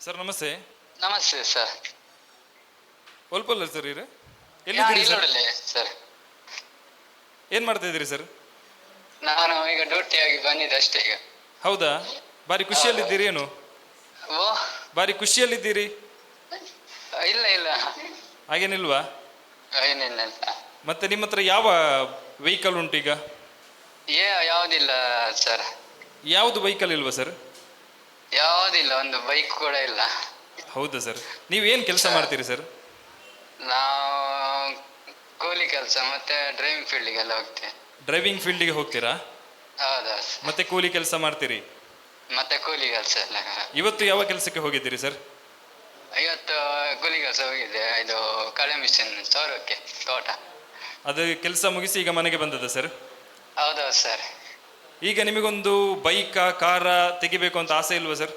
Sir ನಮಸ್ತೆ. ನಮಸ್ತೆ sir. ಒಲ್ಪಲ್ಲ sir ಇರ ಎಲ್ಲಿದ್ದೀರಿ ಸರ್? ಸರ್ ಏನ್ ಮಾಡ್ತಾ ಇದ್ದೀರಿ ಸರ್? ನಾನು ಈಗ ಡ್ಯೂಟಿಯಾಗಿ ಬಂದಿದ್ದೆ ಅಷ್ಟೇ ಈಗ. ಹೌದಾ? ಬಾರಿ ಖುಷಿಯಲ್ಲಿದ್ದೀರಿ ಏನು? ಓ ಬಾರಿ ಖುಷಿಯಲ್ಲಿದ್ದೀರಿ? ಇಲ್ಲ ಇಲ್ಲ ಹಾಗೇನಿಲ್ವಾ? ಏನಿಲ್ಲ. ಮತ್ತೆ ನಿಮ್ಮ ಹತ್ರ ಯಾವ ವೆಹಿಕಲ್ ಉಂಟು ಈಗ? ಯಾವುದಿಲ್ಲ ಸರ್. ಯಾವುದು ವೆಹಿಕಲ್ ಇಲ್ವಾ ಸರ್? ಯಾವುದಿಲ್ಲ, ಒಂದು ಬೈಕ್ ಕೂಡ ಇಲ್ಲ. ಹೌದಾ ಸರ್? ನೀವು ಏನು ಕೆಲಸ ಮಾಡ್ತೀರಿ ಸರ್? ನಾವು ಕೂಲಿ ಕೆಲಸ ಮತ್ತೆ ಡ್ರೈವಿಂಗ್ ಫೀಲ್ಡಿಗೆಲ್ಲ ಹೋಗ್ತೇವೆ. ಡ್ರೈವಿಂಗ್ ಫೀಲ್ಡಿಗೆ ಹೋಗ್ತೀರಾ? ಹೌದಾ? ಮತ್ತೆ ಕೂಲಿ ಕೆಲಸ ಮಾಡ್ತೀರಿ? ಮತ್ತೆ ಕೂಲಿ ಕೆಲಸ ಎಲ್ಲ. ಇವತ್ತು ಯಾವ ಕೆಲಸಕ್ಕೆ ಹೋಗಿದ್ದೀರಿ ಸರ್? ಇವತ್ತು ಕೂಲಿ ಕೆಲಸ ಹೋಗಿದೆ, ಇದು ಕಳೆ ಮಿಷನ್ ಸೌರಕ್ಕೆ ತೋಟ. ಅದು ಕೆಲಸ ಮುಗಿಸಿ ಈಗ ಮನೆಗೆ ಬಂದದ ಸರ್? ಹೌದೌದು ಸರ್. ಈಗ ನಿಮಗೊಂದು ಬೈಕಾ ಕಾರ ತೆಗಿಬೇಕು ಅಂತ ಆಸೆ ಇಲ್ವಾ ಸರ್?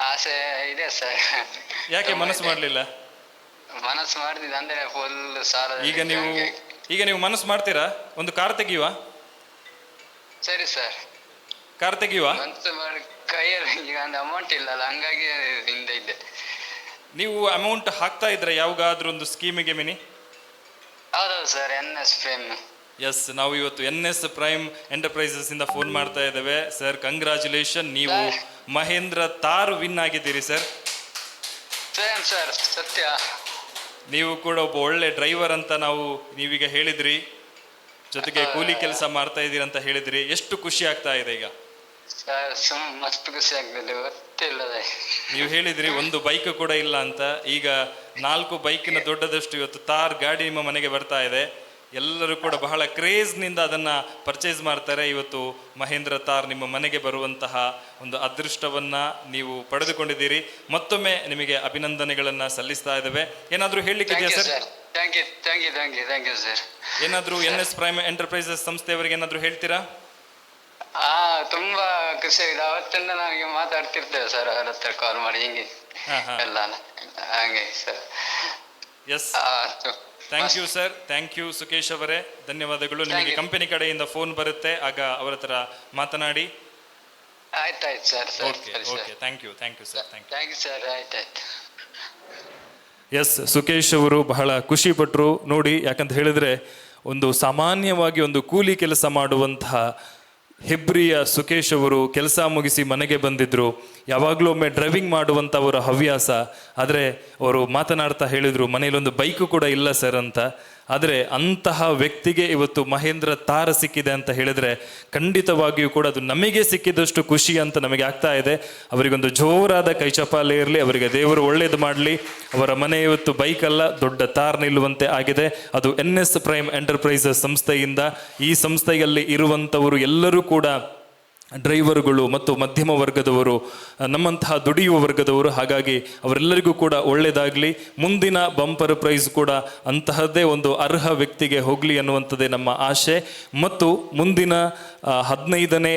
ಆಸೆ ಇದೆ ಸರ್. ಯಾಕೆ ಮನಸ್ಸು ಮಾಡಲಿಲ್ಲ? ಮನಸ್ಸು ಮಾಡ್ತಿದ್ದೆ ಅಂದ್ರೆ ಫುಲ್ ಸಾಲ. ಈಗ ನೀವು ಮನಸ್ಸು ಮಾಡ್ತೀರಾ ಒಂದು ಕಾರ್ ತೆಗಿಯುವ? ಸರಿ ಸರ್, ಕಾರ್ ತೆಗಿಯುವ? ಮನಸ್ಸು ಮಾಡಿ ಕೈಯಲ್ಲಿ ಈಗ ಒಂದು ಅಮೌಂಟ್ ಇಲ್ಲಲ್ಲ, ಹಂಗಾಗಿ ಹಿಂದೆ ಇದ್ದೆ. ನೀವು ಅಮೌಂಟ್ ಹಾಕ್ತಾ ಇದ್ರೆ ಯಾವಾಗಾದ್ರೂ ಒಂದು ಸ್ಕೀಮಿಗೆ ಮಿನಿ? ಹೌದೌದು ಸರ್, NS ಪ್ರೈಮ್. ಎಸ್, ನಾವು ಇವತ್ತು NS ಪ್ರೈಮ್ ಎಂಟರ್ಪ್ರೈಸಸ್ ಇಂದ ಫೋನ್ ಮಾಡ್ತಾ ಇದ್ದೇವೆ ಸರ್. ಕಂಗ್ರಾಚುಲೇಷನ್, ನೀವು ಮಹೇಂದ್ರ ತಾರ್ ವಿನ್ ಆಗಿದ್ದೀರಿ ಸರ್. ಸೇಮ್ ಸರ್, ಸತ್ಯ. ನೀವು ಕೂಡ ಒಬ್ಬ ಒಳ್ಳೆ ಡ್ರೈವರ್ ಅಂತ ನೀವೀಗ ಹೇಳಿದ್ರಿ, ಜೊತೆಗೆ ಕೂಲಿ ಕೆಲಸ ಮಾಡ್ತಾ ಇದ್ದೀರಿ ಅಂತ ಹೇಳಿದ್ರಿ. ಎಷ್ಟು ಖುಷಿ ಆಗ್ತಾ ಇದೆ ಈಗ? ಮಸ್ತ್ ಖುಷಿ ಆಗ್ತದೆ, ಗೊತ್ತಿಲ್ಲದೆ. ನೀವು ಹೇಳಿದ್ರಿ ಒಂದು ಬೈಕ್ ಕೂಡ ಇಲ್ಲ ಅಂತ, ಈಗ 4 ಬೈಕಿನ ದೊಡ್ಡದಷ್ಟು ಇವತ್ತು ತಾರ್ ಗಾಡಿ ನಿಮ್ಮ ಮನೆಗೆ ಬರ್ತಾ ಇದೆ. ಎಲ್ಲರೂ ಕೂಡ ಬಹಳ ಕ್ರೇಜ್ನಿಂದ ಅದನ್ನು ಪರ್ಚೇಸ್ ಮಾಡ್ತಾರೆ. ಇವತ್ತು ಮಹೇಂದ್ರ ತಾರ್ ನಿಮ್ಮ ಮನೆಗೆ ಬರುವಂತಹ ಒಂದು ಅದೃಷ್ಟವನ್ನು ನೀವು ಪಡೆದುಕೊಂಡಿದ್ದೀರಿ. ಮತ್ತೊಮ್ಮೆ ನಿಮಗೆ ಅಭಿನಂದನೆಗಳನ್ನು ಸಲ್ಲಿಸ್ತಾ ಇದ್ದೇವೆ. ಏನಾದರೂ ಹೇಳಲಿಕ್ಕೆ ಇದೆಯಾ ಸರ್? Thank you sir. ಏನಾದರೂ NS ಪ್ರೈಮ್ ಎಂಟರ್ಪ್ರೈಸಸ್ ಸಂಸ್ಥೆಯವರಿಗೆ ಏನಾದರೂ ಹೇಳ್ತೀರಾ? ತುಂಬಾ ಖುಷಿ ಆಗಿದೆ. ಅವತ್ತಿಂದ ನನಗೆ ಮಾತಾಡ್ತಿರ್ತೇವೆ ಸರ್, ಅವ್ರ ಹತ್ರ ಕಾಲ್ ಮಾಡಿ ಹಿಂಗೆ ಎಲ್ಲ ಹಾಗೆ sir. Yes, thank you sir. Thank you Sukesh ಅವರೇ, ಧನ್ಯವಾದಗಳು. ನಿಮಗೆ ಕಂಪನಿ ಕಡೆಯಿಂದ ಫೋನ್ ಬರುತ್ತೆ, ಆಗ ಅವರ ಹತ್ರ ಮಾತನಾಡಿ. ಆಯ್ತಾಯ್ತು sir. Okay, thank you sir. Thank you sir, ಆಯ್ತಾಯ್ತು. ಎಸ್, ಸುಕೇಶ್ ಅವರು ಬಹಳ ಖುಷಿ ಪಟ್ಟರು ನೋಡಿ. ಯಾಕಂತ ಹೇಳಿದ್ರೆ ಒಂದು ಸಾಮಾನ್ಯವಾಗಿ ಒಂದು ಕೂಲಿ ಕೆಲಸ ಮಾಡುವಂತಹ ಹೆಬ್ರಿಯ ಸುಕೇಶ್ ಅವರು ಕೆಲಸ ಮುಗಿಸಿ ಮನೆಗೆ ಬಂದಿದ್ರು. ಯಾವಾಗಲೂ ಒಮ್ಮೆ ಡ್ರೈವಿಂಗ್ ಮಾಡುವಂಥ ಅವರ ಹವ್ಯಾಸ. ಆದರೆ ಅವರು ಮಾತನಾಡ್ತಾ ಹೇಳಿದರು, ಮನೆಯಲ್ಲೊಂದು ಬೈಕು ಕೂಡ ಇಲ್ಲ ಸರ್ ಅಂತ. ಆದರೆ ಅಂತಹ ವ್ಯಕ್ತಿಗೆ ಇವತ್ತು ಮಹೇಂದ್ರ ತಾರ ಸಿಕ್ಕಿದೆ ಅಂತ ಹೇಳಿದರೆ ಖಂಡಿತವಾಗಿಯೂ ಕೂಡ ಅದು ನಮಗೆ ಸಿಕ್ಕಿದಷ್ಟು ಖುಷಿ ಅಂತ ನಮಗೆ ಆಗ್ತಾ ಇದೆ. ಅವರಿಗೊಂದು ಜೋರಾದ ಕೈಚಪಾಲೆ ಇರಲಿ, ಅವರಿಗೆ ದೇವರು ಒಳ್ಳೇದು ಮಾಡಲಿ. ಅವರ ಮನೆ ಇವತ್ತು ಬೈಕಲ್ಲ, ದೊಡ್ಡ ತಾರ್ ನಿಲ್ಲುವಂತೆ ಆಗಿದೆ. ಅದು NS ಪ್ರೈಮ್ ಎಂಟರ್ಪ್ರೈಸಸ್ ಸಂಸ್ಥೆಯಿಂದ. ಈ ಸಂಸ್ಥೆಯಲ್ಲಿ ಇರುವಂಥವರು ಎಲ್ಲರೂ ಕೂಡ ಡ್ರೈವರ್ಗಳು ಮತ್ತು ಮಧ್ಯಮ ವರ್ಗದವರು, ನಮ್ಮಂತಹ ದುಡಿಯುವ ವರ್ಗದವರು. ಹಾಗಾಗಿ ಅವರೆಲ್ಲರಿಗೂ ಕೂಡ ಒಳ್ಳೆಯದಾಗಲಿ. ಮುಂದಿನ ಬಂಪರ್ ಪ್ರೈಸ್ ಕೂಡ ಅಂತಹದ್ದೇ ಒಂದು ಅರ್ಹ ವ್ಯಕ್ತಿಗೆ ಹೋಗಲಿ ಅನ್ನುವಂಥದ್ದೇ ನಮ್ಮ ಆಶೆ. ಮತ್ತು ಮುಂದಿನ 15ನೇ